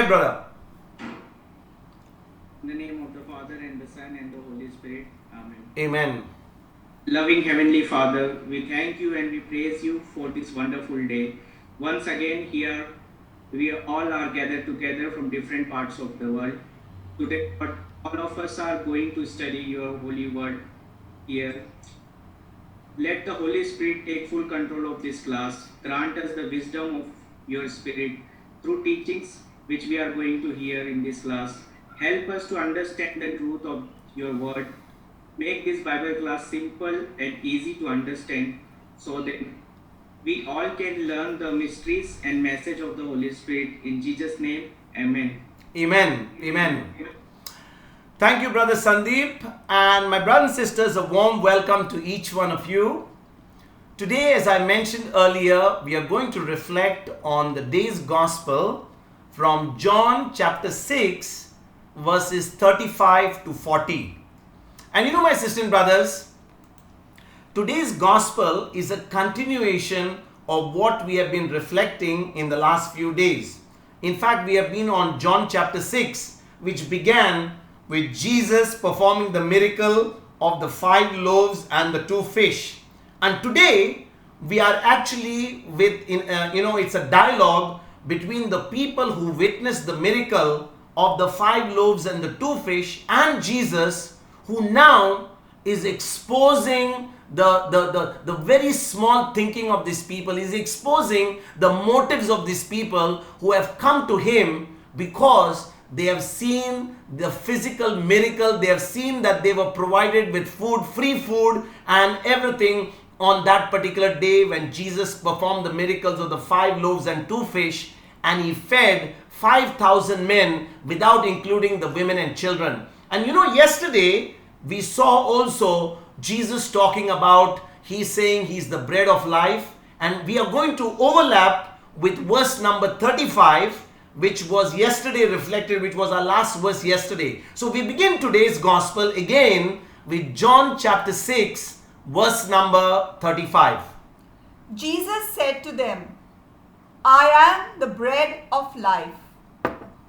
ahead, brother. In the name of the Father and the Son and the Holy Spirit. Amen. Amen. Loving Heavenly Father, we thank you and we praise you for this wonderful day. Once again, here we all are gathered together from different parts of the world. Today, all of us are going to study your holy word here. Let the Holy Spirit take full control of this class. Grant us the wisdom of your Spirit through teachings which we are going to hear in this class. Help us to understand the truth of your word. Make this Bible class simple and easy to understand so that we all can learn the mysteries and message of the Holy Spirit. In Jesus' name, amen. Amen. Amen. Thank you, Brother Sandeep. And my brothers and sisters, a warm welcome to each one of you. Today, as I mentioned earlier, we are going to reflect on the day's gospel from John chapter 6, verses 35 to 40. And you know, my sisters and brothers, today's gospel is a continuation of what we have been reflecting in the last few days. In fact, we have been on John chapter 6, which began with Jesus performing the miracle of the 5 loaves and the 2 fish. And today, we are actually it's a dialogue between the people who witnessed the miracle of the 5 loaves and the 2 fish and Jesus, who now is exposing the very small thinking of these people. Is exposing the motives of these people who have come to him because they have seen the physical miracle. They have seen that they were provided with food, free food and everything on that particular day when Jesus performed the miracles of the 5 loaves and 2 fish, and he fed 5,000 men without including the women and children. And you know, yesterday we saw also Jesus talking about, he's saying he's the bread of life, and we are going to overlap with verse number 35, which was yesterday reflected, which was our last verse yesterday. So we begin today's gospel again with John chapter 6, verse number 35. Jesus said to them, I am the bread of life.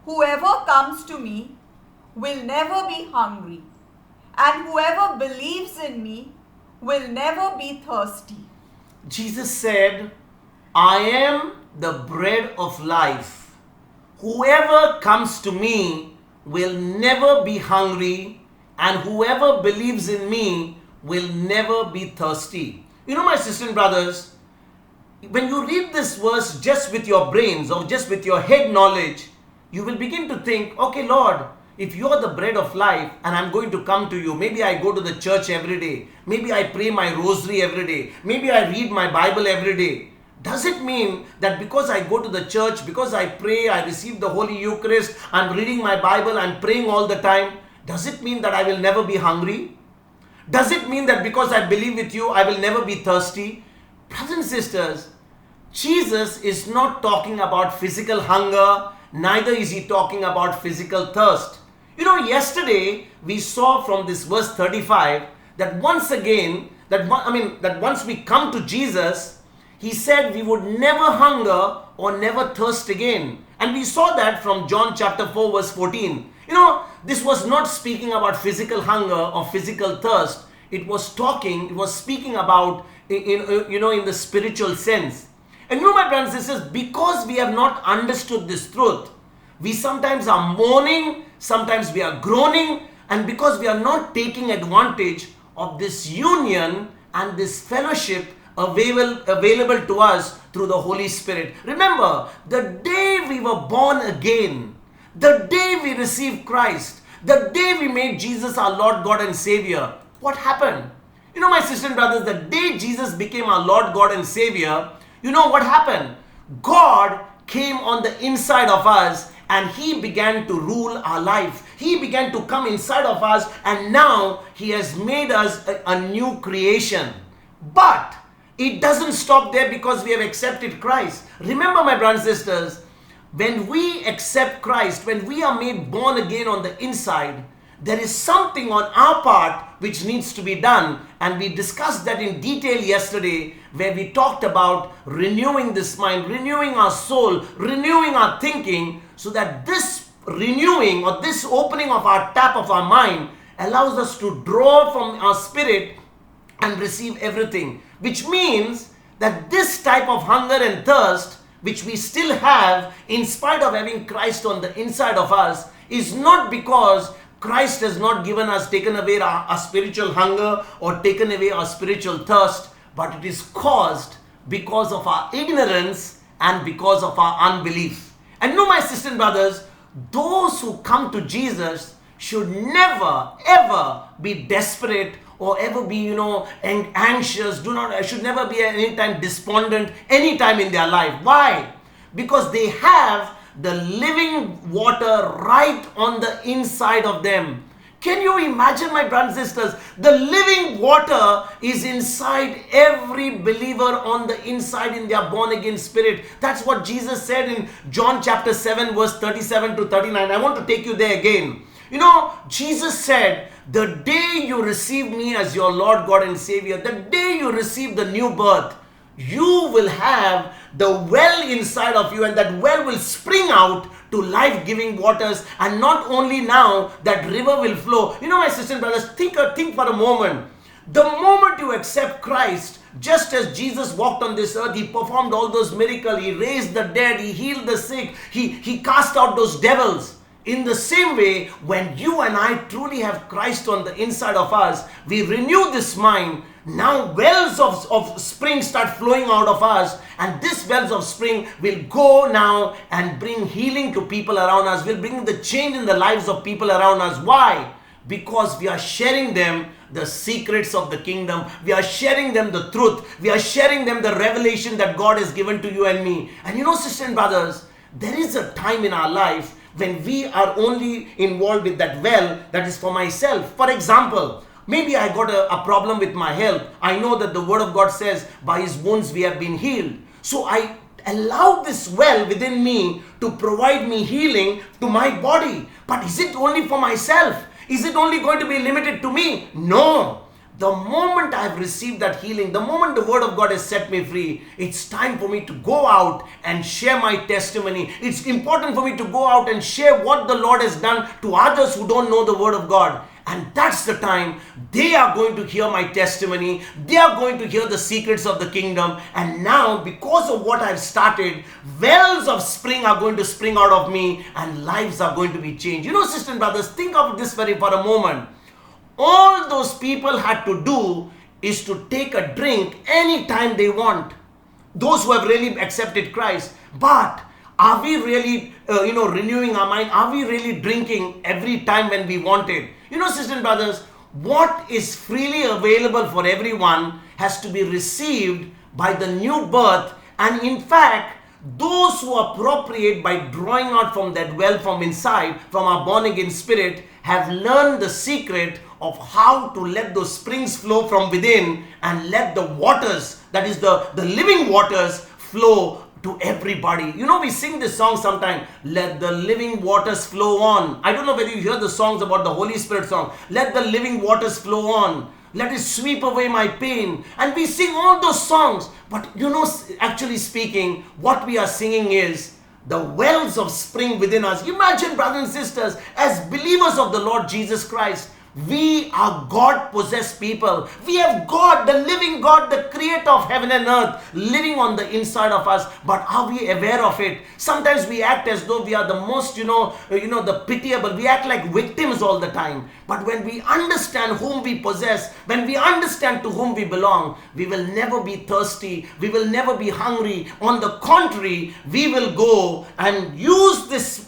Whoever comes to me will never be hungry, and whoever believes in me will never be thirsty. Jesus said, I am the bread of life. Whoever comes to me will never be hungry, and whoever believes in me will never be thirsty. You know, my sisters and brothers, when you read this verse just with your brains or just with your head knowledge, you will begin to think, okay, Lord, if you are the bread of life and I'm going to come to you, maybe I go to the church every day, maybe I pray my rosary every day, maybe I read my Bible every day. Does it mean that because I go to the church, because I pray, I receive the Holy Eucharist, I'm reading my Bible, I'm praying all the time, does it mean that I will never be hungry? Does it mean that because I believe with you, I will never be thirsty? Brothers and sisters, Jesus is not talking about physical hunger, neither is he talking about physical thirst. You know, yesterday we saw from this verse 35 that once again, that once we come to Jesus, he said we would never hunger or never thirst again. And we saw that from John chapter 4 verse 14. You know, this was not speaking about physical hunger or physical thirst. It was speaking about, in the spiritual sense. And you know, my brothers and sisters, because we have not understood this truth, we sometimes are mourning, sometimes we are groaning, and because we are not taking advantage of this union and this fellowship available to us through the Holy Spirit. Remember, the day we were born again, the day we received Christ, the day we made Jesus our Lord, God and Savior, what happened? You know, my sisters and brothers, the day Jesus became our Lord, God and Savior, you know what happened? God came on the inside of us and he began to rule our life. He began to come inside of us, and now he has made us a new creation. But it doesn't stop there because we have accepted Christ. Remember, my brothers and sisters, when we accept Christ, when we are made born again on the inside, there is something on our part which needs to be done. And we discussed that in detail yesterday, where we talked about renewing this mind, renewing our soul, renewing our thinking, so that this renewing or this opening of our tap of our mind allows us to draw from our spirit and receive everything. Which means that this type of hunger and thirst, which we still have in spite of having Christ on the inside of us, is not because Christ has not given us, taken away our spiritual hunger or taken away our spiritual thirst, but it is caused because of our ignorance and because of our unbelief. And know, my sisters and brothers, those who come to Jesus should never ever be desperate or ever be, anxious. Should never be at any time despondent anytime in their life. Why? Because they have the living water right on the inside of them. Can you imagine, my brothers and sisters? The living water is inside every believer on the inside in their born again spirit. That's what Jesus said in John chapter 7 verse 37 to 39. I want to take you there again. Jesus said, the day you receive me as your Lord, God and Savior, the day you receive the new birth, you will have the well inside of you, and that well will spring out to life-giving waters. And not only now, that river will flow. My sisters and brothers, think for a moment. The moment you accept Christ, just as Jesus walked on this earth, he performed all those miracles, he raised the dead, he healed the sick, he cast out those devils. In the same way, when you and I truly have Christ on the inside of us, we renew this mind. Now wells of spring start flowing out of us, and this wells of spring will go now and bring healing to people around us, will bring the change in the lives of people around us. Why? Because we are sharing them the secrets of the kingdom. We are sharing them the truth. We are sharing them the revelation that God has given to you and me. And sisters and brothers, there is a time in our life when we are only involved with that well that is for myself. For example, maybe I got a problem with my health. I know that the word of God says, by his wounds we have been healed. So I allow this well within me to provide me healing to my body. But is it only for myself? Is it only going to be limited to me? No. The moment I have received that healing, the moment the word of God has set me free, it's time for me to go out and share my testimony. It's important for me to go out and share what the Lord has done to others who don't know the word of God. And that's the time they are going to hear my testimony. They are going to hear the secrets of the kingdom. And now, because of what I've started, wells of spring are going to spring out of me and lives are going to be changed. Sisters and brothers, think of this for a moment. All those people had to do is to take a drink anytime they want. Those who have really accepted Christ. But are we really, renewing our mind? Are we really drinking every time when we want it? Sisters and brothers, what is freely available for everyone has to be received by the new birth. And in fact, those who appropriate by drawing out from that well from inside, from our born again spirit, have learned the secret of how to let those springs flow from within and let the waters, that is the living waters, flow to everybody. We sing this song sometime, let the living waters flow on. I don't know whether you hear the songs about the Holy Spirit song, let the living waters flow on, let it sweep away my pain. And we sing all those songs, but actually speaking, what we are singing is the wells of spring within us. Imagine, brothers and sisters, as believers of the Lord Jesus Christ, we are God-possessed people. We have God, the living God, the creator of heaven and earth, living on the inside of us. But are we aware of it? Sometimes we act as though we are the most, the pitiable. We act like victims all the time. But when we understand whom we possess, when we understand to whom we belong, we will never be thirsty. We will never be hungry. On the contrary, we will go and use this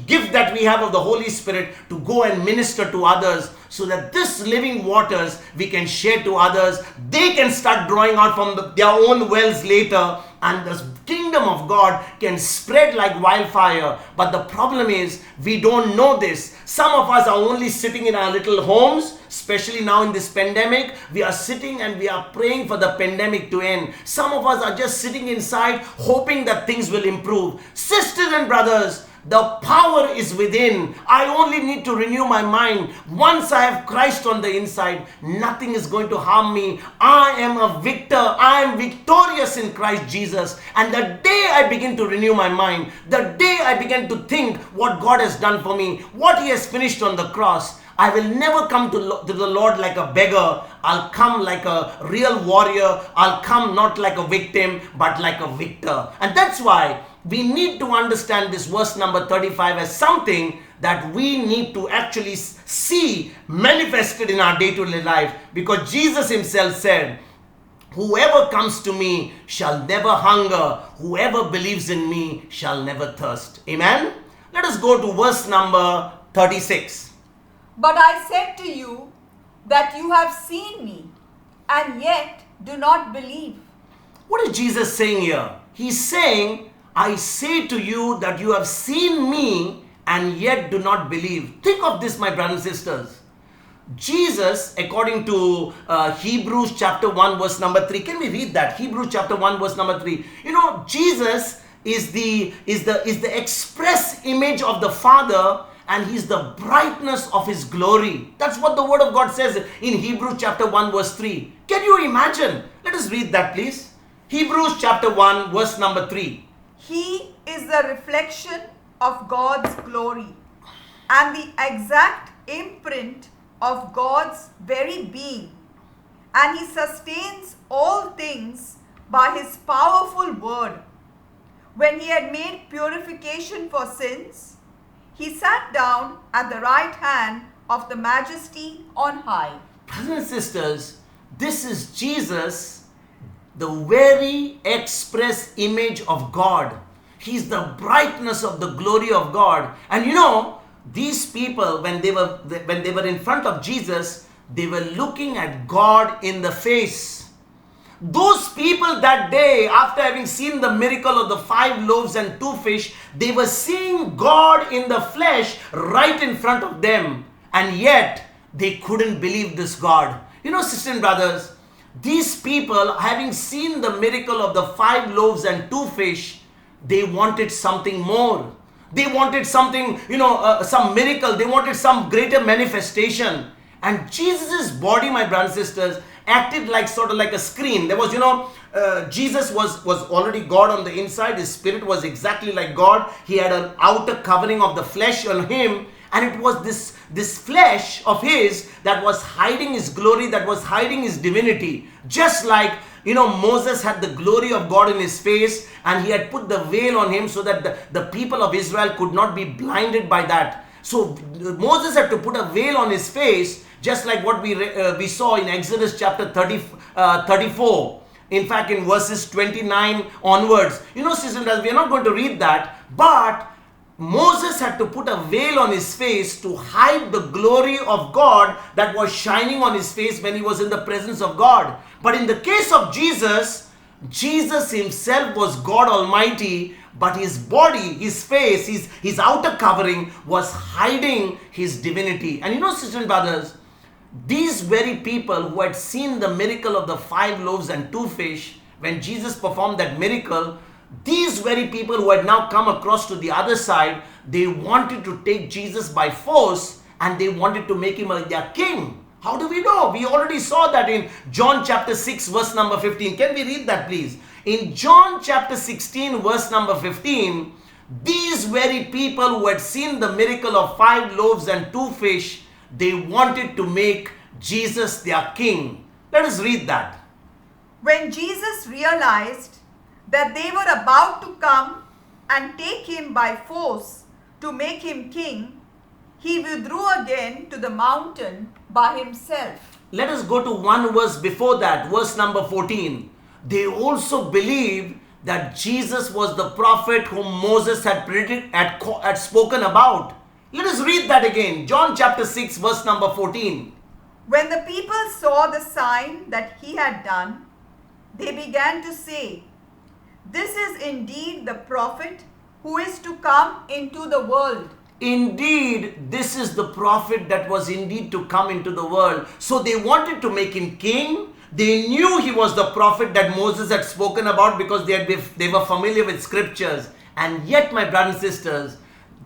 gift that we have of the Holy Spirit to go and minister to others, so that this living waters we can share to others. They can start drawing out from their own wells later, and the kingdom of God can spread like wildfire. But the problem is, we don't know this. Some of us are only sitting in our little homes, especially now in this pandemic. We are sitting and we are praying for the pandemic to end. Some of us are just sitting inside hoping that things will improve. Sisters and brothers, The power is within. I only need to renew my mind. Once I have Christ on the inside, nothing is going to harm me. I am a victor. I am victorious in Christ Jesus. And the day I begin to renew my mind, the day I begin to think what God has done for me, what He has finished on the cross, I will never come to the Lord like a beggar. I'll come like a real warrior. I'll come not like a victim, but like a victor. And that's why we need to understand this verse number 35 as something that we need to actually see manifested in our day-to-day life. Because Jesus Himself said, whoever comes to me shall never hunger. Whoever believes in me shall never thirst. Amen. Let us go to verse number 36. But I said to you that you have seen me, and yet do not believe. What is Jesus saying here? He's saying, I say to you that you have seen me, and yet do not believe. Think of this, my brothers and sisters. Jesus, according to Hebrews chapter 1 verse number 3. Can we read that? Hebrews chapter 1 verse number 3. You know, Jesus is the express image of the Father, and He's the brightness of His glory. That's what the Word of God says in Hebrews chapter 1 verse 3. Can you imagine? Let us read that, please. Hebrews chapter 1 verse number 3. He is the reflection of God's glory and the exact imprint of God's very being, and He sustains all things by His powerful word. When He had made purification for sins, He sat down at the right hand of the Majesty on high. Brothers and sisters, this is Jesus, the very express image of God. He's the brightness of the glory of God. And you know, these people, when they were in front of Jesus, they were looking at God in the face. Those people that day, after having seen the miracle of the 5 loaves and 2 fish, they were seeing God in the flesh right in front of them. And yet, they couldn't believe this God. You know, sisters and brothers, these people, having seen the miracle of the 5 loaves and 2 fish, they wanted something more. They wanted something, some miracle. They wanted some greater manifestation. And Jesus' body, my brothers and sisters, acted like sort of like a screen. There was, Jesus was already God on the inside. His spirit was exactly like God. He had an outer covering of the flesh on Him. And it was this flesh of His that was hiding His glory, that was hiding His divinity. Just like, Moses had the glory of God in his face, and he had put the veil on him so that the people of Israel could not be blinded by that. So Moses had to put a veil on his face, just like what we saw in Exodus chapter 34. In fact, in verses 29 onwards. Sisters and brothers, we are not going to read that. But Moses had to put a veil on his face to hide the glory of God that was shining on his face when he was in the presence of God. But in the case of Jesus, Jesus Himself was God Almighty, but His body, His face, his outer covering was hiding His divinity. And sisters and brothers, these very people who had seen the miracle of the 5 loaves and 2 fish, when Jesus performed that miracle, these very people who had now come across to the other side, they wanted to take Jesus by force, and they wanted to make Him their king. How do we know? We already saw that in John chapter 6 verse number 15. Can we read that, please? In John chapter 16 verse number 15, these very people who had seen the miracle of 5 loaves and 2 fish, they wanted to make Jesus their king. Let us read that. When Jesus realized that they were about to come and take Him by force to make Him king, He withdrew again to the mountain by Himself. Let us go to one verse before that, verse number 14. They also believed that Jesus was the prophet whom Moses had spoken about. Let us read that again. John chapter 6 verse number 14. When the people saw the sign that He had done, they began to say, "This is indeed the prophet who is to come into the world." Indeed, this is the prophet that was indeed to come into the world. So they wanted to make Him king. They knew He was the prophet that Moses had spoken about because they were familiar with scriptures. And yet, my brothers and sisters,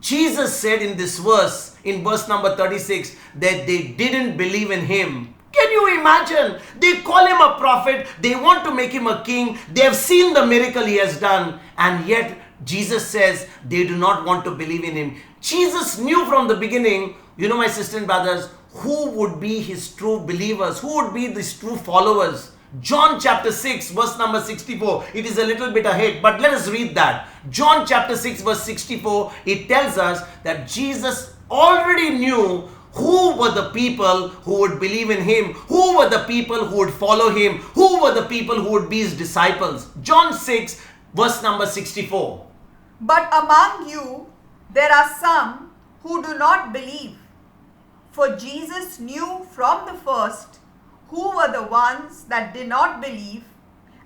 Jesus said in this verse, in verse number 36, that they didn't believe in him. Can you imagine? They call him a prophet. They want to make him a king. They have seen the miracle he has done. And yet Jesus says they do not want to believe in him. Jesus knew from the beginning, my sisters and brothers, who would be his true believers, who would be his true followers. John chapter 6 verse number 64. It is a little bit ahead, but let us read that. John chapter 6 verse 64. It tells us that Jesus already knew who were the people who would believe in him, who were the people who would follow him, who were the people who would be his disciples. John 6 verse number 64. But among you there are some who do not believe. For Jesus knew from the first who were the ones that did not believe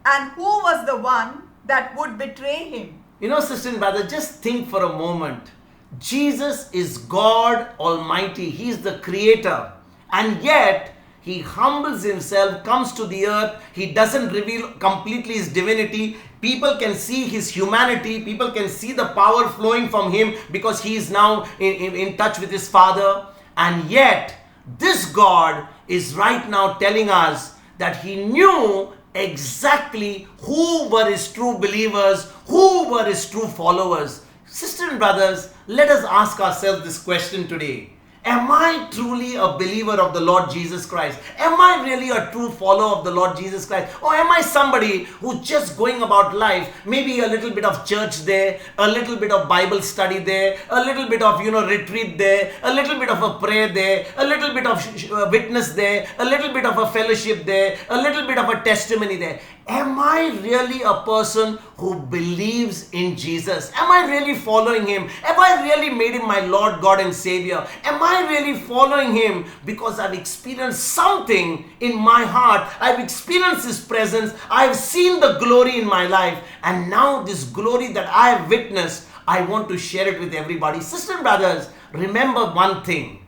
and who was the one that would betray him. Sister and brother, just think for a moment. Jesus is God Almighty. He is the creator. And yet, he humbles himself, comes to the earth. He doesn't reveal completely his divinity. People can see his humanity. People can see the power flowing from him because he is now in touch with his Father. And yet, this God is right now telling us that he knew exactly who were his true believers, who were his true followers. Sisters and brothers, let us ask ourselves this question today. Am I truly a believer of the Lord Jesus Christ? Am I really a true follower of the Lord Jesus Christ? Or am I somebody who's just going about life, maybe a little bit of church there, a little bit of Bible study there, a little bit of, retreat there, a little bit of a prayer there, a little bit of witness there, a little bit of a fellowship there, a little bit of a testimony there? Am I really a person who believes in Jesus? Am I really following him? Have I really made him my Lord, God and Savior? Am I really following him because I've experienced something in my heart? I've experienced his presence. I've seen the glory in my life. And now this glory that I have witnessed, I want to share it with everybody. Sisters and brothers, remember one thing.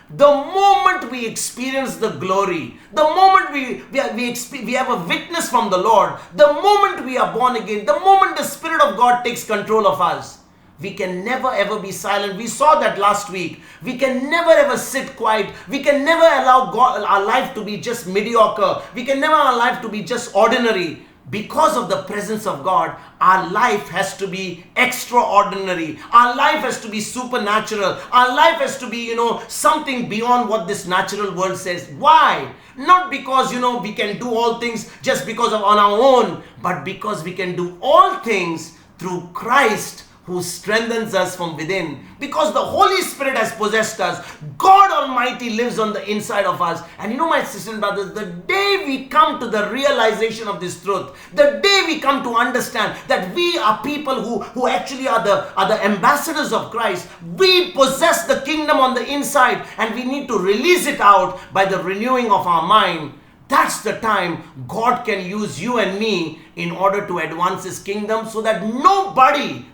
The moment we experience the glory, the moment we have a witness from the Lord, the moment we are born again, the moment the Spirit of God takes control of us, we can never ever be silent. We saw that last week. We can never ever sit quiet. We can never allow our life to be just mediocre. We can never allow our life to be just ordinary. Because of the presence of God, our life has to be extraordinary. Our life has to be supernatural. Our life has to be, something beyond what this natural world says. Why? Not because, we can do all things just because of on our own, but because we can do all things through Christ who strengthens us from within. Because the Holy Spirit has possessed us. God Almighty lives on the inside of us. And my sisters and brothers, the day we come to the realization of this truth, the day we come to understand that we are people who actually are the ambassadors of Christ, we possess the kingdom on the inside and we need to release it out by the renewing of our mind. That's the time God can use you and me in order to advance his kingdom so that nobody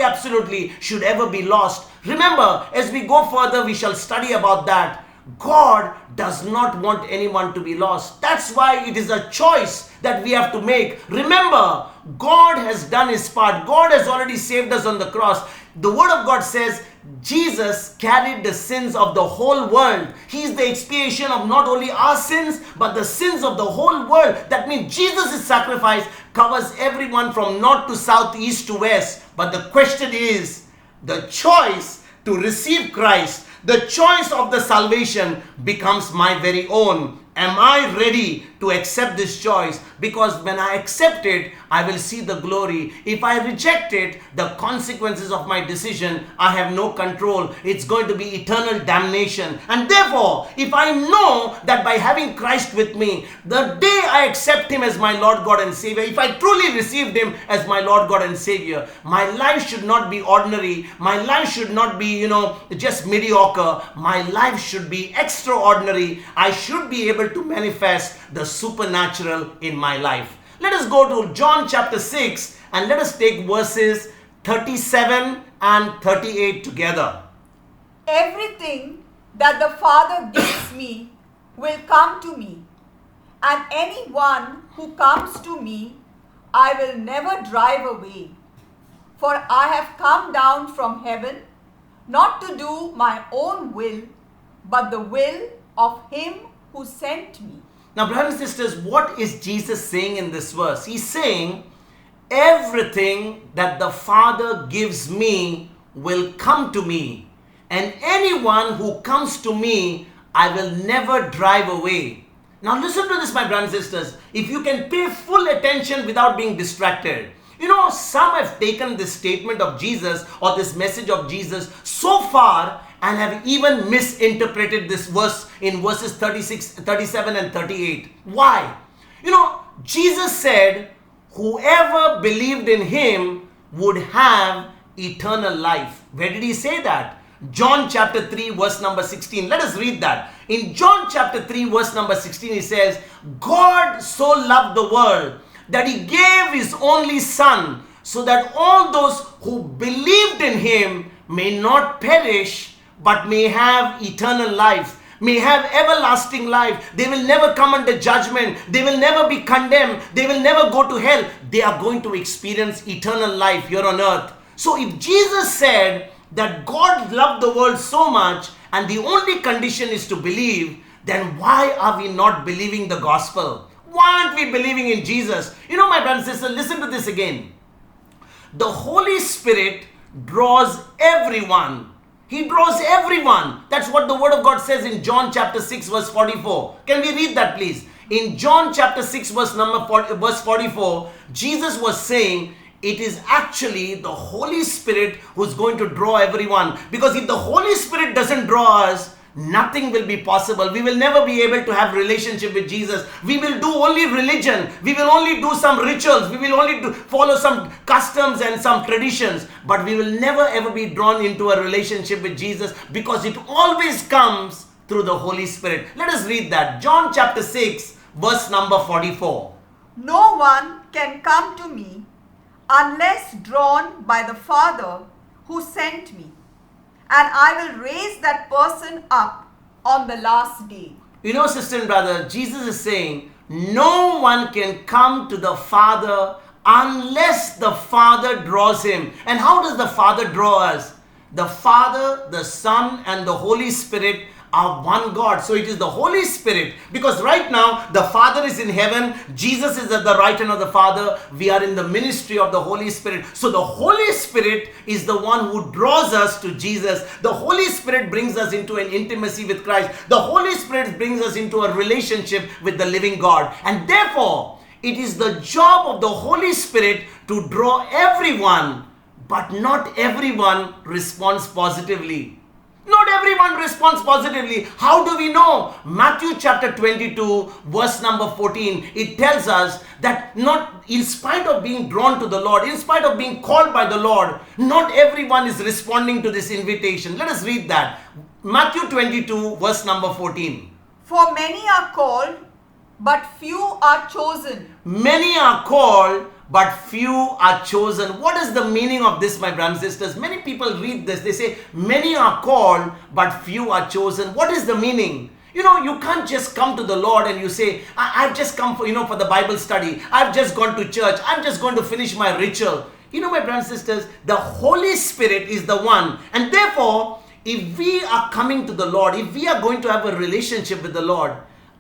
absolutely should ever be lost. Remember, as we go further, we shall study about that. God does not want anyone to be lost. That's why it is a choice that we have to make. Remember, God has done his part. God has already saved us on the cross. The word of God says Jesus carried the sins of the whole world. He is the expiation of not only our sins, but the sins of the whole world. That means Jesus' sacrifice covers everyone from north to south, east to west. But the question is, the choice to receive Christ, the choice of the salvation becomes my very own. Am I ready to accept this choice? Because when I accept it, I will see the glory. If I reject it, the consequences of my decision, I have no control. It's going to be eternal damnation. And therefore, if I know that by having Christ with me, the day I accept him as my Lord, God and Savior, if I truly received him as my Lord, God and Savior, my life should not be ordinary. My life should not be, just mediocre. My life should be extraordinary. I should be able to manifest the supernatural in my life. Let us go to John chapter 6 and let us take verses 37 and 38 together. Everything that the Father gives me will come to me, and anyone who comes to me I will never drive away. For I have come down from heaven not to do my own will, but the will of him who sent me. Now, brothers and sisters, what is Jesus saying in this verse? He's saying, everything that the Father gives me will come to me, and anyone who comes to me, I will never drive away. Now listen to this, my brothers and sisters. If you can pay full attention without being distracted. You know, some have taken this statement of Jesus or this message of Jesus so far and have even misinterpreted this verse in verses 36, 37 and 38. Why? You know, Jesus said, whoever believed in him would have eternal life. Where did he say that? John chapter 3 verse number 16. Let us read that. In John chapter 3 verse number 16 he says, God so loved the world that he gave his only son, so that all those who believed in him may not perish, but may have eternal life, may have everlasting life. They will never come under judgment. They will never be condemned. They will never go to hell. They are going to experience eternal life here on earth. So if Jesus said that God loved the world so much and the only condition is to believe, then why are we not believing the gospel? Why aren't we believing in Jesus? You know, my brothers and sisters, listen to this again. The Holy Spirit draws everyone. He draws everyone. That's what the word of God says in John chapter 6 verse 44. Can we read that please? In John chapter 6 verse 44, Jesus was saying, it is actually the Holy Spirit who's going to draw everyone. Because if the Holy Spirit doesn't draw us, nothing will be possible. We will never be able to have relationship with Jesus. We will do only religion. We will only do some rituals. We will only follow some customs and some traditions. But we will never ever be drawn into a relationship with Jesus, because it always comes through the Holy Spirit. Let us read that. John chapter 6 verse number 44. No one can come to me unless drawn by the Father who sent me, and I will raise that person up on the last day. You know, sister and brother, Jesus is saying, no one can come to the Father unless the Father draws him. And how does the Father draw us? The Father, the Son, and the Holy Spirit are one God. So it is the Holy Spirit, because right now the Father is in heaven, Jesus is at the right hand of the Father, we are in the ministry of the Holy Spirit. So the Holy Spirit is the one who draws us to Jesus. The Holy Spirit brings us into an intimacy with Christ. The Holy Spirit brings us into a relationship with the living God. And therefore, it is the job of the Holy Spirit to draw everyone, but not everyone responds positively. Not everyone responds positively. How do we know? Matthew chapter 22 verse number 14. It tells us that not in spite of being drawn to the Lord, in spite of being called by the Lord, not everyone is responding to this invitation. Let us read that. Matthew 22 verse number 14. For many are called, but few are chosen. Many are called, but few are chosen. What is the meaning of this, my brothers and sisters? Many people read this. They say, many are called, but few are chosen. What is the meaning? You know, you can't just come to the Lord and you say, I've just come for the Bible study. I've just gone to church. I'm just going to finish my ritual. You know, my brothers and sisters, the Holy Spirit is the one. And therefore, if we are coming to the Lord, if we are going to have a relationship with the Lord,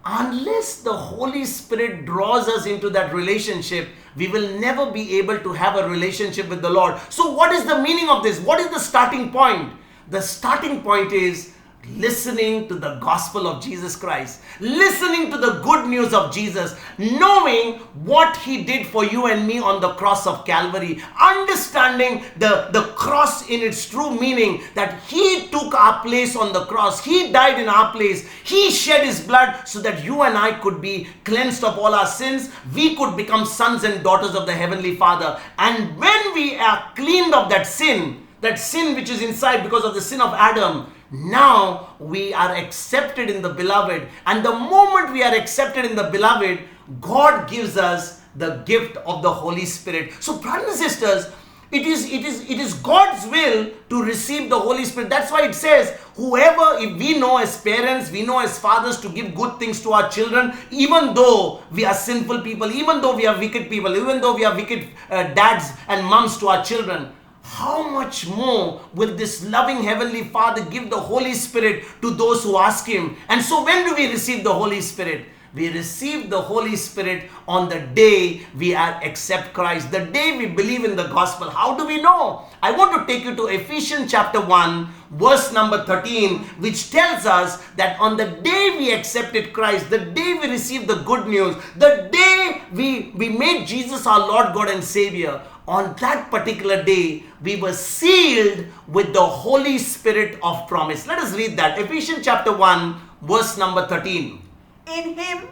unless the Holy Spirit draws us into that relationship, we will never be able to have a relationship with the Lord. So what is the meaning of this? What is the starting point? The starting point is listening to the gospel of Jesus Christ, listening to the good news of Jesus, knowing what he did for you and me on the cross of Calvary, understanding the cross in its true meaning, that he took our place on the cross, he died in our place, he shed his blood so that you and I could be cleansed of all our sins, we could become sons and daughters of the Heavenly Father. And when we are cleaned of that sin which is inside because of the sin of Adam, now we are accepted in the Beloved. And the moment we are accepted in the Beloved, God gives us the gift of the Holy Spirit. So brothers and sisters, it is God's will to receive the Holy Spirit. That's why it says, if we know as parents, we know as fathers to give good things to our children, even though we are sinful people, even though we are wicked people, even though we are wicked dads and moms to our children. how much more will this loving Heavenly Father give the Holy Spirit to those who ask Him? And so when do we receive the Holy Spirit? We receive the Holy Spirit on the day we accept Christ, the day we believe in the gospel. How do we know? I want to take you to Ephesians chapter 1, verse number 13, which tells us that on the day we accepted Christ, the day we received the good news, the day we made Jesus our Lord, God and Savior, on that particular day, we were sealed with the Holy Spirit of promise. Let us read that. Ephesians chapter 1, verse number 13. In Him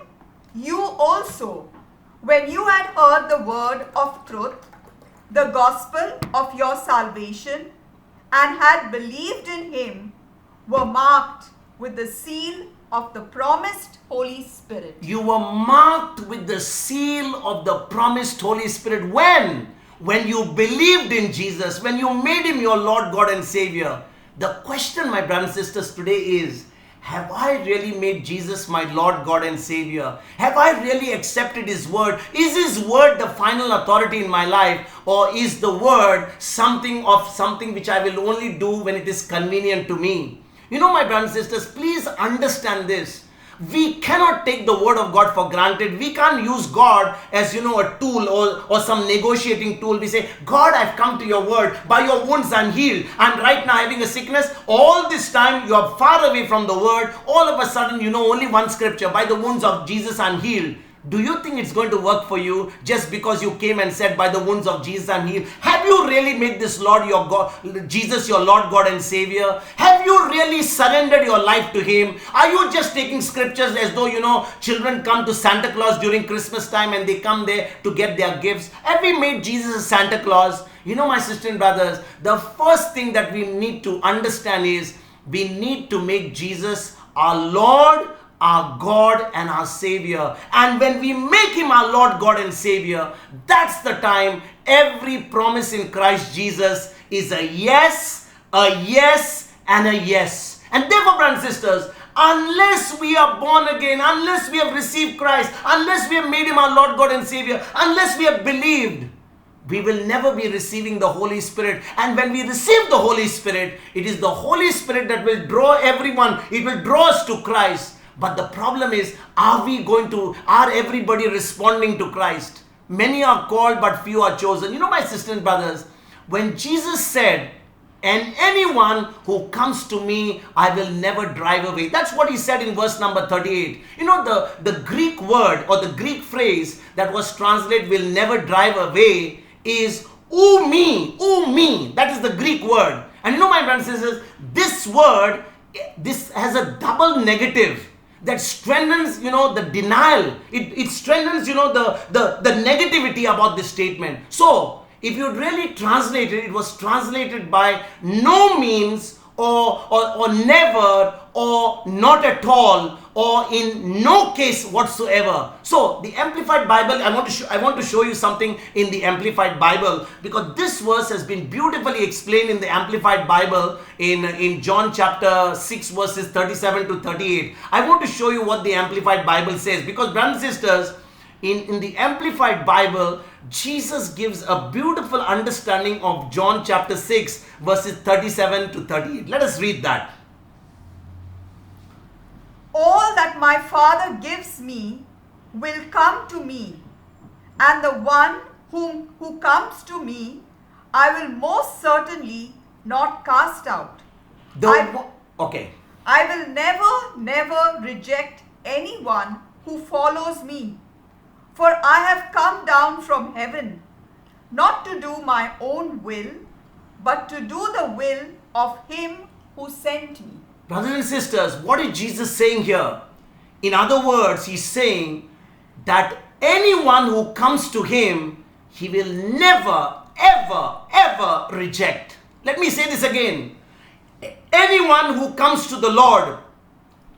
you also, when you had heard the word of truth, the gospel of your salvation, and had believed in Him, were marked with the seal of the promised Holy Spirit. You were marked with the seal of the promised Holy Spirit. When? When you believed in Jesus, when you made Him your Lord, God and Savior. The question, my brothers and sisters, today is, have I really made Jesus my Lord, God and Savior? Have I really accepted His word? Is His word the final authority in my life? Or is the word something which I will only do when it is convenient to me? You know, my brothers and sisters, please understand this. We cannot take the word of God for granted. We can't use God as, a tool or some negotiating tool. We say, God, I've come to your word. By your wounds I'm healed. I'm right now having a sickness. All this time you are far away from the word. All of a sudden you know only one scripture. By the wounds of Jesus I'm healed. Do you think it's going to work for you just because you came and said, by the wounds of Jesus I'm healed? Have you really made this Lord your God, Jesus your Lord, God and Savior? Have you really surrendered your life to Him? Are you just taking scriptures as though, children come to Santa Claus during Christmas time and they come there to get their gifts? Have we made Jesus a Santa Claus? My sisters and brothers, the first thing that we need to understand is we need to make Jesus our Lord, our God and our Savior. And when we make Him our Lord, God and Savior, that's the time every promise in Christ Jesus is a yes, and a yes. And therefore, brothers and sisters, unless we are born again, unless we have received Christ, unless we have made Him our Lord, God and Savior, unless we have believed, we will never be receiving the Holy Spirit. And when we receive the Holy Spirit, it is the Holy Spirit that will draw everyone. It will draw us to Christ. But the problem is, are everybody responding to Christ? Many are called, but few are chosen. My sisters and brothers, when Jesus said, and anyone who comes to me, I will never drive away. That's what He said in verse number 38. The Greek word or the Greek phrase that was translated, will never drive away, is me. That is the Greek word. And my brothers and sisters, this word, this has a double negative that strengthens, the denial. It strengthens, the negativity about this statement. So, if you really translate it, it was translated by no means or never or not at all or in no case whatsoever. So the Amplified Bible, I want to show you something in the Amplified Bible, because this verse has been beautifully explained in the Amplified Bible in John chapter 6 verses 37 to 38. I want to show you what the Amplified Bible says, because brothers and sisters, in the Amplified Bible, Jesus gives a beautiful understanding of John chapter 6 verses 37 to 38. Let us read that. All that my Father gives me will come to me, and the one who comes to me I will most certainly not cast out. Okay. I will never reject anyone who follows me. For I have come down from heaven, not to do my own will, but to do the will of Him who sent me. Brothers and sisters, what is Jesus saying here? In other words, He's saying that anyone who comes to Him, He will never, ever reject. Let me say this again. Anyone who comes to the Lord,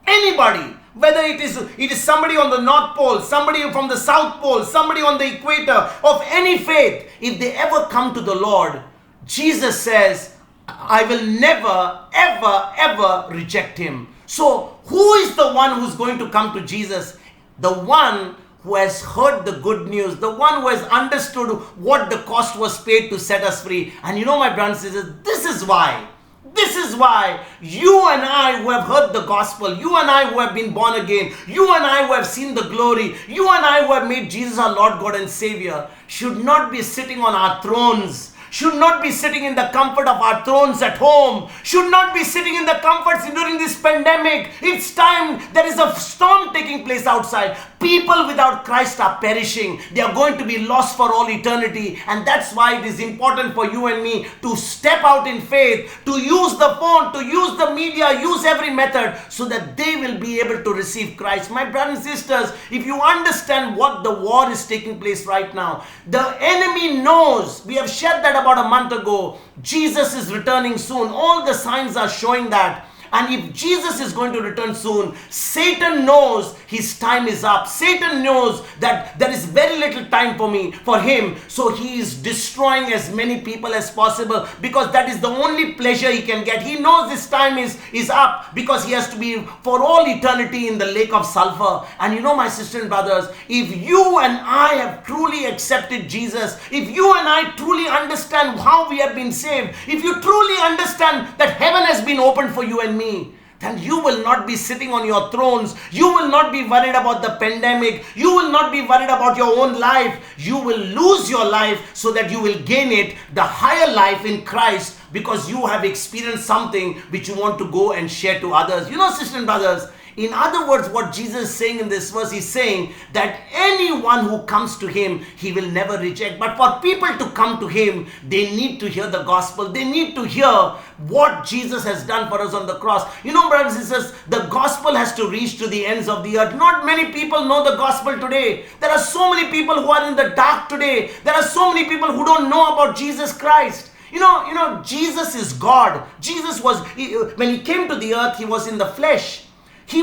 anybody, whether it is somebody on the North Pole, somebody from the South Pole, somebody on the equator, of any faith, if they ever come to the Lord, Jesus says, I will never, ever reject him. So, who is the one who's going to come to Jesus? The one who has heard the good news, the one who has understood what the cost was paid to set us free. And you know, my brothers and sisters, this is why you and I who have heard the gospel, you and I who have been born again, you and I who have seen the glory, you and I who have made Jesus our Lord, God and Savior, should not be sitting on our thrones, should not be sitting in the comfort of our thrones at home, should not be sitting in the comforts during this pandemic. It's time. There is a storm taking place outside. People without Christ are perishing. They are going to be lost for all eternity. And that's why it is important for you and me to step out in faith, to use the phone, to use the media, use every method so that they will be able to receive Christ. My brothers and sisters, if you understand what the war is taking place right now, the enemy knows. We have shared that about a month ago. Jesus is returning soon. All the signs are showing that. And if Jesus is going to return soon, Satan knows his time is up. Satan knows that there is very little time for him. So he is destroying as many people as possible, because that is the only pleasure he can get. He knows his time is up, because he has to be for all eternity in the lake of sulfur. And you know, my sisters and brothers, if you and I have truly accepted Jesus, if you and I truly understand how we have been saved, if you truly understand that heaven has been opened for you and me, then you will not be sitting on your thrones. You will not be worried about the pandemic. You will not be worried about your own life. You will lose your life so that you will gain it, the higher life in Christ, because you have experienced something which you want to go and share to others. You know, sisters and brothers, in other words, what Jesus is saying in this verse, he's saying that anyone who comes to him, he will never reject. But for people to come to him, they need to hear the gospel. They need to hear what Jesus has done for us on the cross. You know, brothers and sisters, the gospel has to reach to the ends of the earth. Not many people know the gospel today. There are so many people who are in the dark today. There are so many people who don't know about Jesus Christ. You know, Jesus is God. Jesus was, when he came to the earth, he was in the flesh. He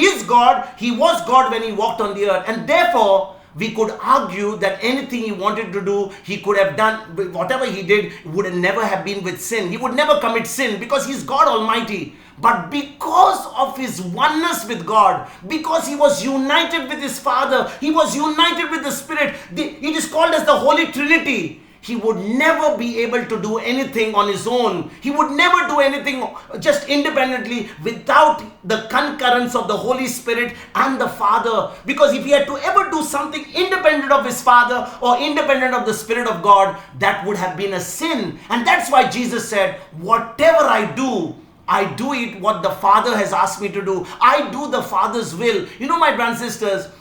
is God. He was God when he walked on the earth. And therefore, we could argue that anything he wanted to do, he could have done. Whatever he did would never have been with sin. He would never commit sin because he's God Almighty. But because of his oneness with God, because he was united with his Father, he was united with the Spirit, it is called as the Holy Trinity. He would never be able to do anything on his own. He would never do anything just independently without the concurrence of the Holy Spirit and the Father. Because if he had to ever do something independent of his Father or independent of the Spirit of God, that would have been a sin. And that's why Jesus said, whatever I do it what the Father has asked me to do. I do the Father's will. You know, my brothers and sisters,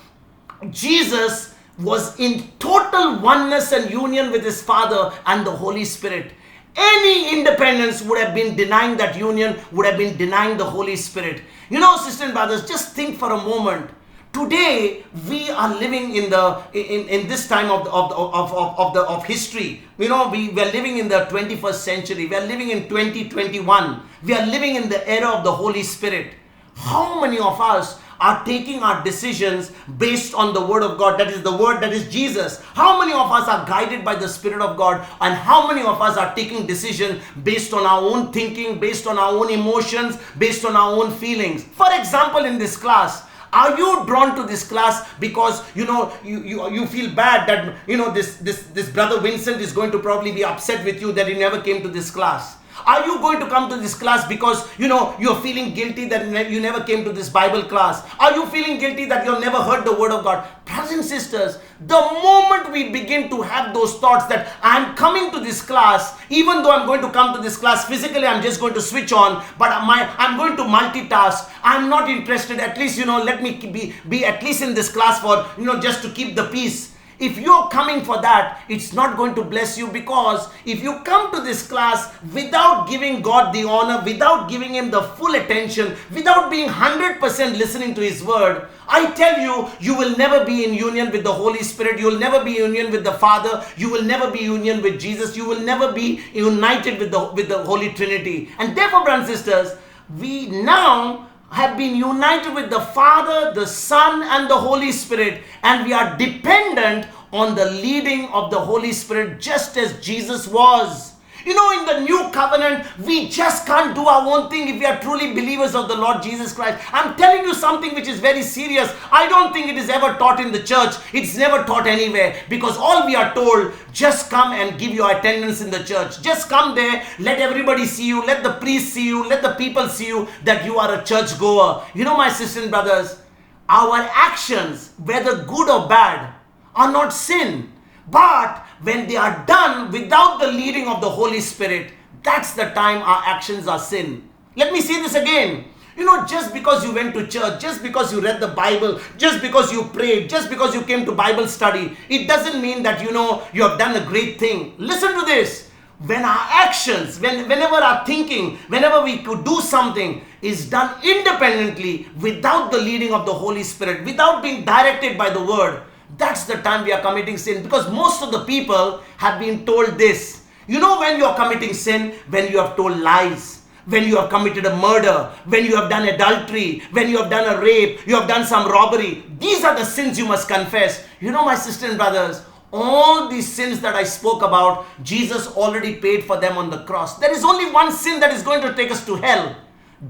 Jesus was in total oneness and union with his Father and the Holy Spirit. Any independence would have been denying that union, would have been denying the Holy Spirit. You know, sisters and brothers, just think for a moment. Today we are living in this time of history. You know, we are living in the 21st century. We are living in 2021. We are living in the era of the Holy Spirit. How many of us are taking our decisions based on the Word of God? That is the Word, that is Jesus. How many of us are guided by the Spirit of God? And how many of us are taking decisions based on our own thinking, based on our own emotions, based on our own feelings? For example, in this class, are you drawn to this class because you feel bad that this brother Vincent is going to probably be upset with you that he never came to this class? Are you going to come to this class because you're feeling guilty that you never came to this Bible class? Are you feeling guilty that you've never heard the Word of God? Brothers and sisters, the moment we begin to have those thoughts that I'm coming to this class, even though I'm going to come to this class physically, I'm just going to switch on, but I'm going to multitask. I'm not interested. At least let me be at least in this class for just to keep the peace. If you're coming for that, it's not going to bless you, because if you come to this class without giving God the honor, without giving him the full attention, without being 100% listening to his word, I tell you, you will never be in union with the Holy Spirit. You will never be in union with the Father. You will never be in union with Jesus. You will never be united with the Holy Trinity. And therefore, brothers and sisters, we now have been united with the Father, the Son, and the Holy Spirit, and we are dependent on the leading of the Holy Spirit, just as Jesus was. You know, in the new covenant, we just can't do our own thing if we are truly believers of the Lord Jesus Christ. I'm telling you something which is very serious. I don't think it is ever taught in the church. It's never taught anywhere, because all we are told, just come and give your attendance in the church. Just come there, let everybody see you, let the priest see you, let the people see you, that you are a church goer. You know, my sisters and brothers, our actions, whether good or bad, are not sin. But when they are done without the leading of the Holy Spirit, that's the time our actions are sin. Let me say this again. You know, just because you went to church, just because you read the Bible, just because you prayed, just because you came to Bible study, it doesn't mean that, you know, you have done a great thing. Listen to this. When our actions, whenever our thinking, whenever we could do something is done independently without the leading of the Holy Spirit, without being directed by the Word, that's the time we are committing sin. Because most of the people have been told this. You know, when you are committing sin, when you have told lies, when you have committed a murder, when you have done adultery, when you have done a rape, you have done some robbery. These are the sins you must confess. You know, my sisters and brothers, all these sins that I spoke about, Jesus already paid for them on the cross. There is only one sin that is going to take us to hell.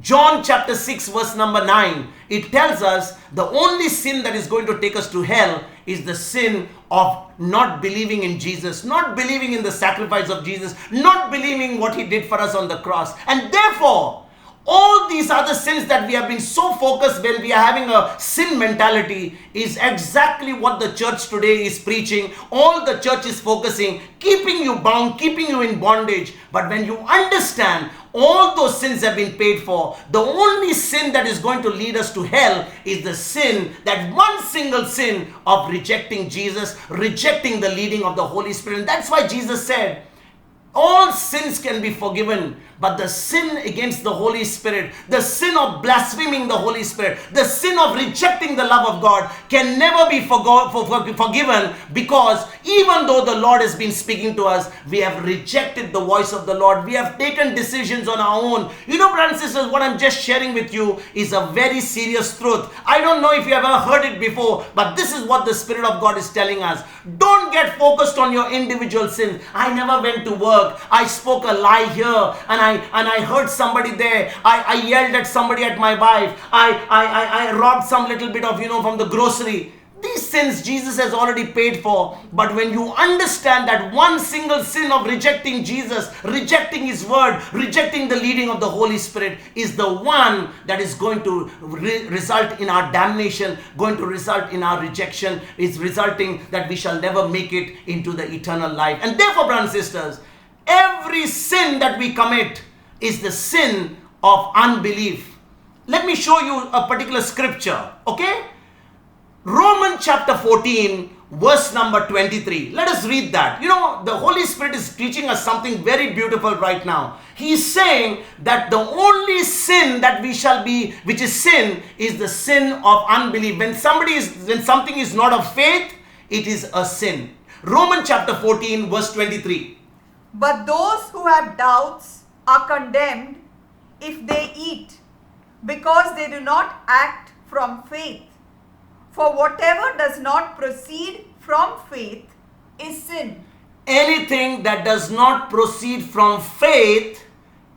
John chapter 6 verse number 9, it tells us the only sin that is going to take us to hell is the sin of not believing in Jesus, not believing in the sacrifice of Jesus, not believing what He did for us on the cross. And therefore, all these other sins that we have been so focused when we are having a sin mentality is exactly what the church today is preaching. All the church is focusing, keeping you bound, keeping you in bondage. But when you understand all those sins have been paid for, the only sin that is going to lead us to hell is the sin, that one single sin of rejecting Jesus, rejecting the leading of the Holy Spirit. And that's why Jesus said, all sins can be forgiven, but the sin against the Holy Spirit, the sin of blaspheming the Holy Spirit, the sin of rejecting the love of God can never be forgiven, because even though the Lord has been speaking to us, we have rejected the voice of the Lord. We have taken decisions on our own. You know, brothers and sisters, what I'm just sharing with you is a very serious truth. I don't know if you have ever heard it before, but this is what the Spirit of God is telling us. Don't get focused on your individual sins. I never went to work. I spoke a lie here, and I hurt somebody there. I yelled at somebody, at my wife. I robbed some little bit of, from the grocery. These sins Jesus has already paid for. But when you understand that one single sin of rejecting Jesus, rejecting His word, rejecting the leading of the Holy Spirit is the one that is going to result in our damnation, going to result in our rejection, is resulting that we shall never make it into the eternal life. And therefore, brothers and sisters, every sin that we commit is the sin of unbelief. Let me show you a particular scripture, okay? Romans chapter 14, verse number 23. Let us read that. The Holy Spirit is teaching us something very beautiful right now. He is saying that the only sin that we shall be, which is sin, is the sin of unbelief. When something is not of faith, it is a sin. Romans chapter 14, verse 23. But those who have doubts are condemned if they eat, because they do not act from faith. For whatever does not proceed from faith is sin. Anything that does not proceed from faith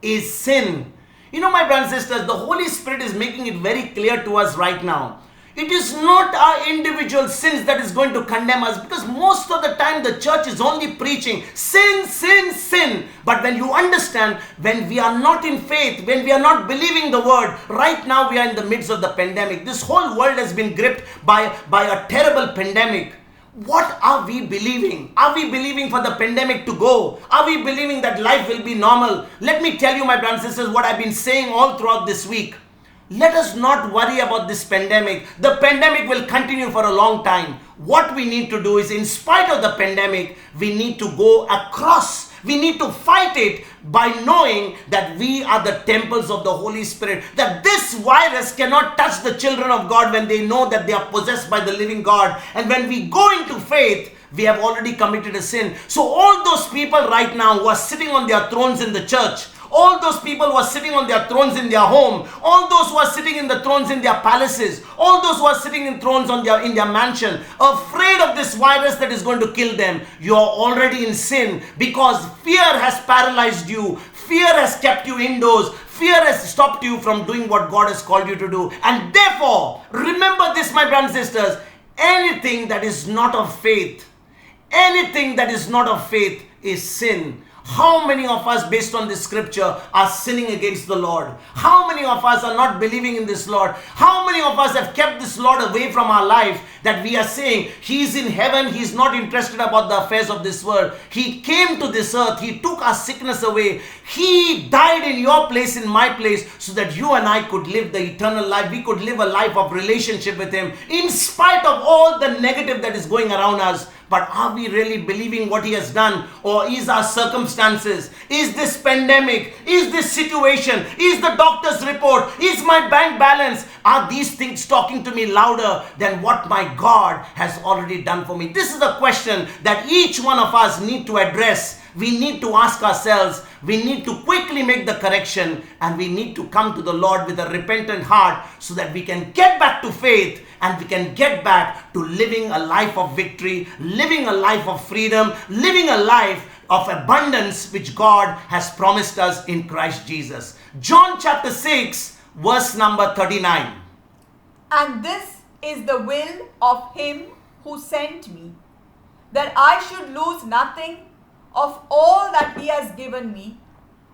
is sin. My brothers and sisters, the Holy Spirit is making it very clear to us right now. It is not our individual sins that is going to condemn us, because most of the time the church is only preaching sin, sin, sin. But when you understand, when we are not in faith, when we are not believing the word, right now we are in the midst of the pandemic. This whole world has been gripped by a terrible pandemic. What are we believing? Are we believing for the pandemic to go? Are we believing that life will be normal? Let me tell you, my brothers and sisters, what I've been saying all throughout this week. Let us not worry about this pandemic. The pandemic will continue for a long time. What we need to do is, in spite of the pandemic, we need to go across. We need to fight it by knowing that we are the temples of the Holy Spirit. That this virus cannot touch the children of God when they know that they are possessed by the living God. And when we go into faith, we have already committed a sin. So all those people right now who are sitting on their thrones in the church, all those people who are sitting on their thrones in their home, all those who are sitting in the thrones in their palaces, all those who are sitting in thrones in their mansion, afraid of this virus that is going to kill them. You are already in sin because fear has paralyzed you. Fear has kept you indoors. Fear has stopped you from doing what God has called you to do. And therefore, remember this, my brothers and sisters, anything that is not of faith, anything that is not of faith is sin. How many of us, based on this scripture, are sinning against the Lord? How many of us are not believing in this Lord? How many of us have kept this Lord away from our life, that we are saying He's in heaven, He's not interested about the affairs of this world. He came to this earth, He took our sickness away. He died in your place, in my place, so that you and I could live the eternal life. We could live a life of relationship with Him in spite of all the negative that is going around us. But are we really believing what He has done? Or is our circumstances, is this pandemic, is this situation, is the doctor's report, is my bank balance, are these things talking to me louder than what my God has already done for me? This is a question that each one of us need to address. We need to ask ourselves. We need to quickly make the correction, and we need to come to the Lord with a repentant heart so that we can get back to faith and we can get back to living a life of victory, living a life of freedom, living a life of abundance which God has promised us in Christ Jesus. John chapter 6 verse number 39. And this is the will of Him who sent me, that I should lose nothing of all that He has given me,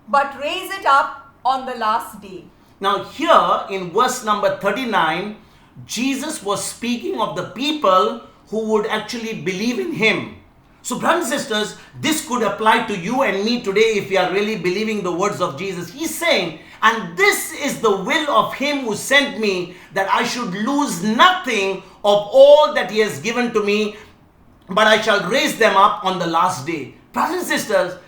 but raise it up on the last day. Now here in verse number 39, Jesus was speaking of the people who would actually believe in Him. So brothers and sisters, this could apply to you and me today if we are really believing the words of Jesus. He's saying, and this is the will of Him who sent me, that I should lose nothing of all that He has given to me, but I shall raise them up on the last day. Brothers and sisters,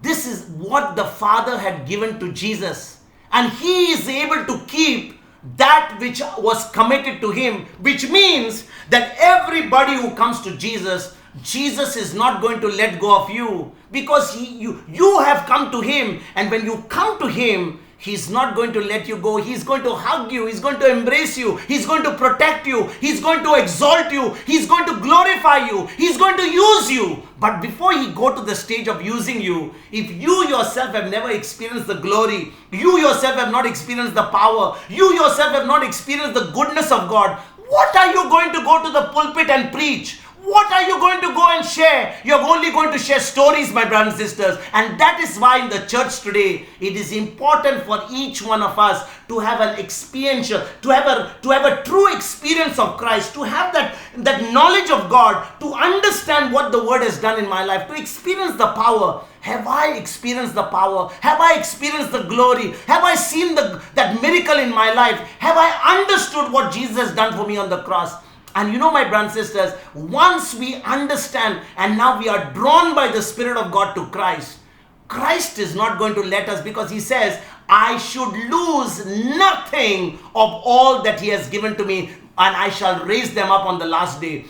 this is what the Father had given to Jesus. And He is able to keep that which was committed to Him, which means that everybody who comes to Jesus, Jesus is not going to let go of you, because you have come to Him, and when you come to Him, He's not going to let you go. He's going to hug you. He's going to embrace you. He's going to protect you. He's going to exalt you. He's going to glorify you. He's going to use you. But before He go to the stage of using you, if you yourself have never experienced the glory, you yourself have not experienced the power, you yourself have not experienced the goodness of God, what are you going to go to the pulpit and preach? What are you going to go and share? You're only going to share stories, my brothers and sisters. And that is why in the church today, it is important for each one of us to have an experiential, to have a true experience of Christ, to have that knowledge of God, to understand what the Word has done in my life, to experience the power. Have I experienced the power? Have I experienced the glory? Have I seen that miracle in my life? Have I understood what Jesus has done for me on the cross? And you know, my brothers and sisters, once we understand and now we are drawn by the Spirit of God to Christ, Christ is not going to let us, because He says, I should lose nothing of all that He has given to me, and I shall raise them up on the last day.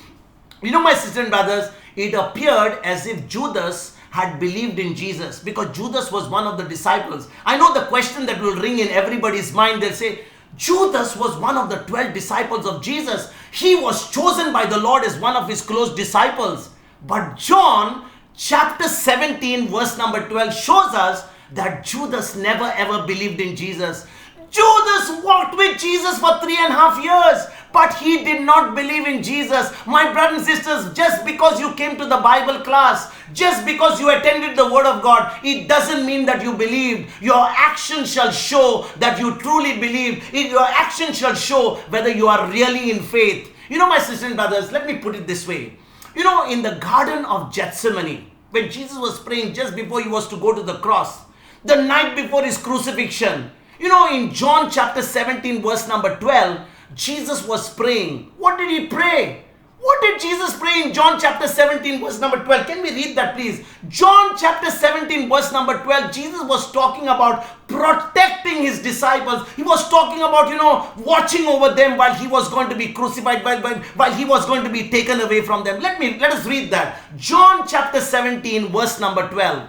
You know, my sisters and brothers, it appeared as if Judas had believed in Jesus, because Judas was one of the disciples. I know the question that will ring in everybody's mind, they'll say, Judas was one of the 12 disciples of Jesus. He was chosen by the Lord as one of His close disciples. But John chapter 17 verse number 12 shows us that Judas never ever believed in Jesus. Judas walked with Jesus for 3.5 years, but he did not believe in Jesus. My brothers and sisters, just because you came to the Bible class, just because you attended the Word of God, it doesn't mean that you believed. Your action shall show that you truly believe. Your action shall show whether you are really in faith. You know, my sisters and brothers, let me put it this way. You know, in the Garden of Gethsemane, when Jesus was praying just before He was to go to the cross, the night before His crucifixion, you know, in John chapter 17 verse number 12, Jesus was praying. What did He pray? What did Jesus pray in John chapter 17 verse number 12? Can we read that, please? John chapter 17 verse number 12, Jesus was talking about protecting His disciples. He was talking about, you know, watching over them while He was going to be crucified, while He was going to be taken away from them. Let us read that. John chapter 17 verse number 12.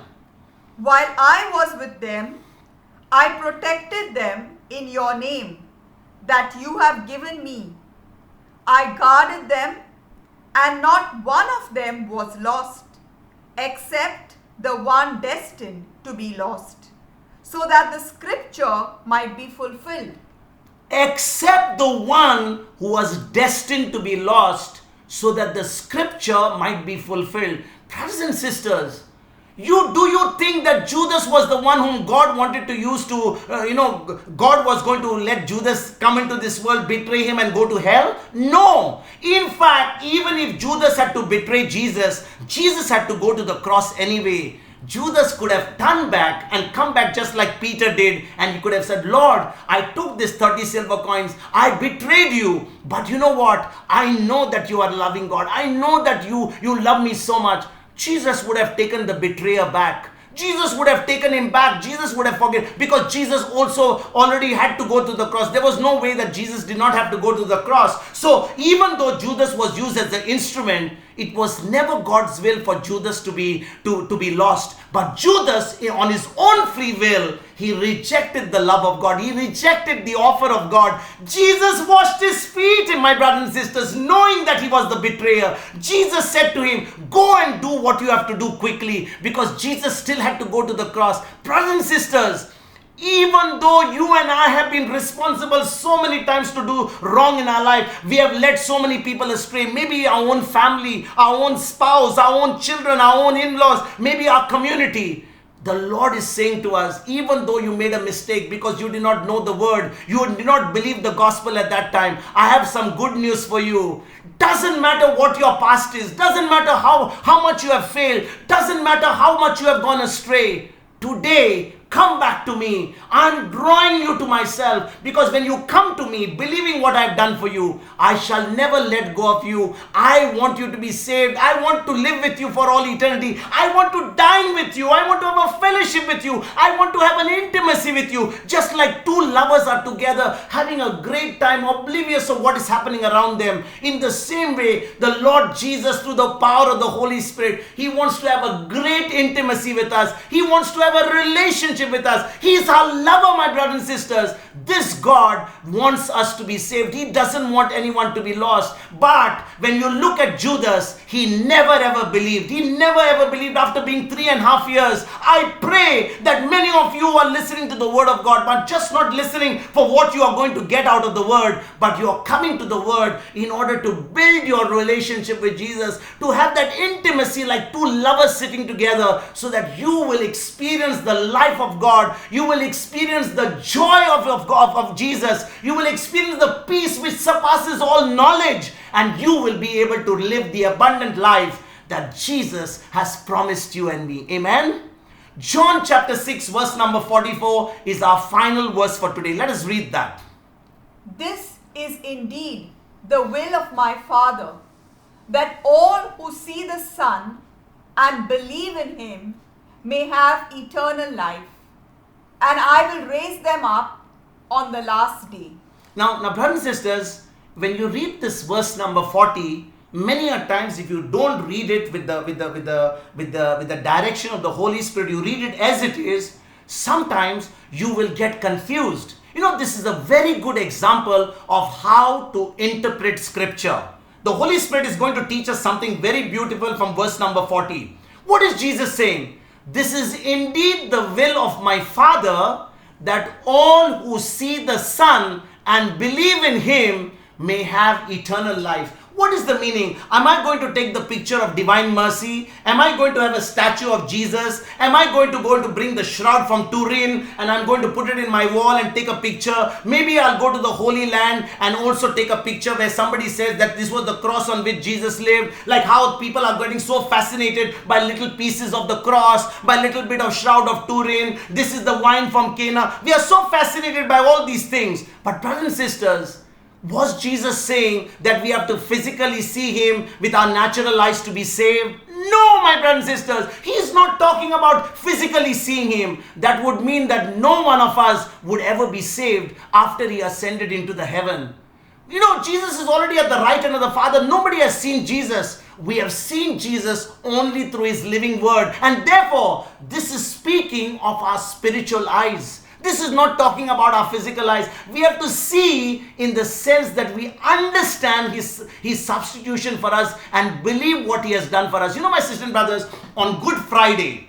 While I was with them, I protected them in your name that you have given me. I guarded them, and not one of them was lost, except the one destined to be lost, so that the scripture might be fulfilled. Except the one who was destined to be lost, so that the scripture might be fulfilled. Brothers and sisters, do you think that Judas was the one whom God wanted to use to, God was going to let Judas come into this world, betray him and go to hell? No. In fact, even if Judas had to betray Jesus, Jesus had to go to the cross anyway. Judas could have turned back and come back just like Peter did, and he could have said, Lord, I took this 30 silver coins, I betrayed you, but you know what? I know that you are loving God. I know that you love me so much. Jesus would have taken the betrayer back. Jesus would have taken him back. Jesus would have forgiven, because Jesus also already had to go to the cross. There was no way that Jesus did not have to go to the cross. So even though Judas was used as the instrument, it was never God's will for Judas to be lost. But Judas, on his own free will, he rejected the love of God. He rejected the offer of God. Jesus washed his feet, my brothers and sisters, knowing that he was the betrayer. Jesus said to him, go and do what you have to do quickly, because Jesus still had to go to the cross. Brothers and sisters, even though you and I have been responsible so many times to do wrong in our life, we have led so many people astray, maybe our own family, our own spouse, our own children, our own in-laws, maybe our community. The Lord is saying to us, even though you made a mistake because you did not know the word, you did not believe the gospel at that time, I have some good news for you. Doesn't matter what your past is, doesn't matter how much you have failed, doesn't matter how much you have gone astray. Today, come back to me. I'm drawing you to myself, because when you come to me believing what I've done for you, I shall never let go of you. I want you to be saved. I want to live with you for all eternity. I want to dine with you. I want to have a fellowship with you. I want to have an intimacy with you. Just like two lovers are together having a great time, oblivious of what is happening around them. In the same way, the Lord Jesus, through the power of the Holy Spirit, He wants to have a great intimacy with us. He wants to have a relationship with us. He is our lover, my brothers and sisters. This God wants us to be saved. He doesn't want anyone to be lost. But when you look at Judas, he never ever believed. He never ever believed after being 3.5 years. I pray that many of you are listening to the word of God, but just not listening for what you are going to get out of the word, but you are coming to the word in order to build your relationship with Jesus, to have that intimacy like two lovers sitting together, so that you will experience the life of God. You will experience the joy of Jesus. You will experience the peace which surpasses all knowledge, and you will be able to live the abundant life that Jesus has promised you and me. Amen. John chapter 6 verse number 44 is our final verse for today. Let us read that. This is indeed the will of my Father, that all who see the Son and believe in Him may have eternal life, and I will raise them up on the last day. Now, brothers and sisters, when you read this verse number 40, many a times if you don't read it with the direction of the Holy Spirit, you read it as it is, sometimes you will get confused. This is a very good example of how to interpret scripture. The Holy Spirit is going to teach us something very beautiful from verse number 40. What is Jesus saying? This is indeed the will of my Father, that all who see the Son and believe in Him may have eternal life. What is the meaning? Am I going to take the picture of divine mercy? Am I going to have a statue of Jesus? Am I going to bring the shroud from Turin and I'm going to put it in my wall and take a picture? Maybe I'll go to the Holy Land and also take a picture where somebody says that this was the cross on which Jesus lived. Like how people are getting so fascinated by little pieces of the cross, by little bit of shroud of Turin. This is the wine from Cana. We are so fascinated by all these things. But brothers and sisters, was Jesus saying that we have to physically see Him with our natural eyes to be saved? No, my brothers and sisters. He is not talking about physically seeing Him. That would mean that no one of us would ever be saved after He ascended into the heaven. Jesus is already at the right hand of the Father. Nobody has seen Jesus. We have seen Jesus only through His living word. And therefore, this is speaking of our spiritual eyes. This is not talking about our physical eyes. We have to see in the sense that we understand his substitution for us and believe what he has done for us. You know, my sisters and brothers, on Good Friday,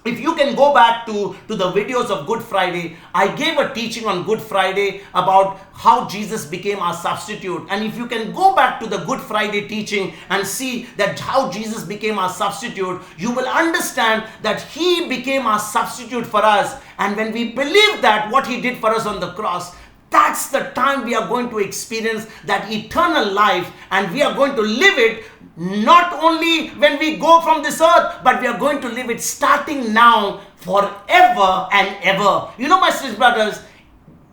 if you can go back to the videos of Good Friday, I gave a teaching on Good Friday about how Jesus became our substitute. And if you can go back to the Good Friday teaching and see that how Jesus became our substitute, you will understand that he became our substitute for us. And when we believe that what he did for us on the cross, that's the time we are going to experience that eternal life, and we are going to live it not only when we go from this earth, but we are going to live it starting now forever and ever. You know, my sisters, brothers,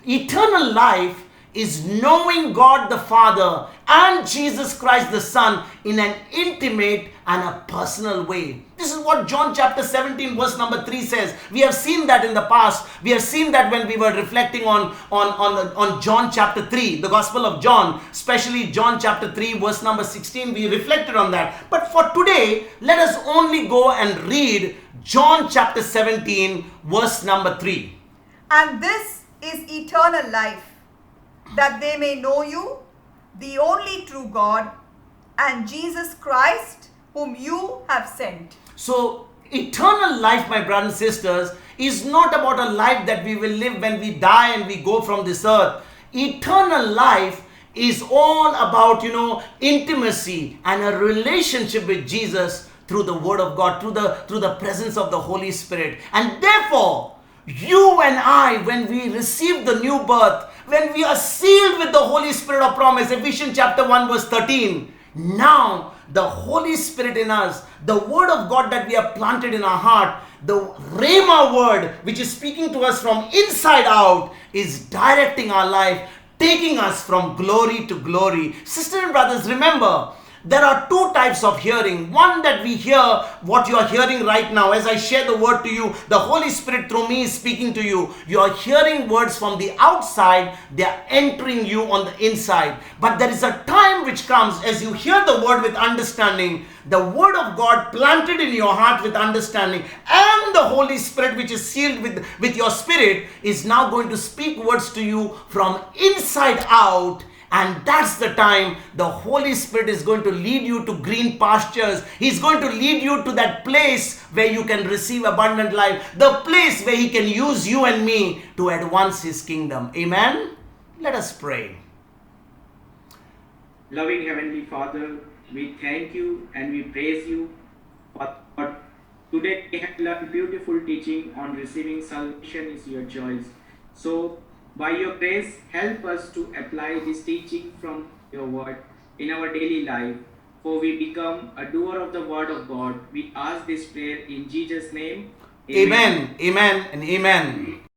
eternal life is knowing God the Father and Jesus Christ the Son in an intimate and a personal way. This is what John chapter 17 verse number 3 says. We have seen that in the past. We have seen that when we were reflecting on John chapter 3, the Gospel of John, especially John chapter 3 verse number 16, we reflected on that. But for today, let us only go and read John chapter 17 verse number 3. And this is eternal life, that they may know you, the only true God, and Jesus Christ, whom you have sent. So, eternal life, my brothers and sisters, is not about a life that we will live when we die and we go from this earth. Eternal life is all about, intimacy and a relationship with Jesus through the Word of God, through the presence of the Holy Spirit. And therefore, you and I, when we receive the new birth, when we are sealed with the Holy Spirit of promise, Ephesians chapter 1 verse 13, now the Holy Spirit in us, the Word of God that we have planted in our heart, the Rhema word which is speaking to us from inside out, is directing our life, taking us from glory to glory. Sisters and brothers, remember, there are two types of hearing. One, that we hear what you are hearing right now. As I share the word to you, the Holy Spirit through me is speaking to you. You are hearing words from the outside. They are entering you on the inside. But there is a time which comes as you hear the word with understanding. The word of God planted in your heart with understanding, and the Holy Spirit which is sealed with your spirit is now going to speak words to you from inside out. And that's the time the Holy Spirit is going to lead you to green pastures. He's going to lead you to that place where you can receive abundant life. The place where He can use you and me to advance His kingdom. Amen? Let us pray. Loving Heavenly Father, we thank you and we praise you for today we have learned beautiful teaching on receiving salvation is your choice. So, by your grace, help us to apply this teaching from your word in our daily life, for we become a doer of the word of God. We ask this prayer in Jesus' name. Amen. Amen and amen.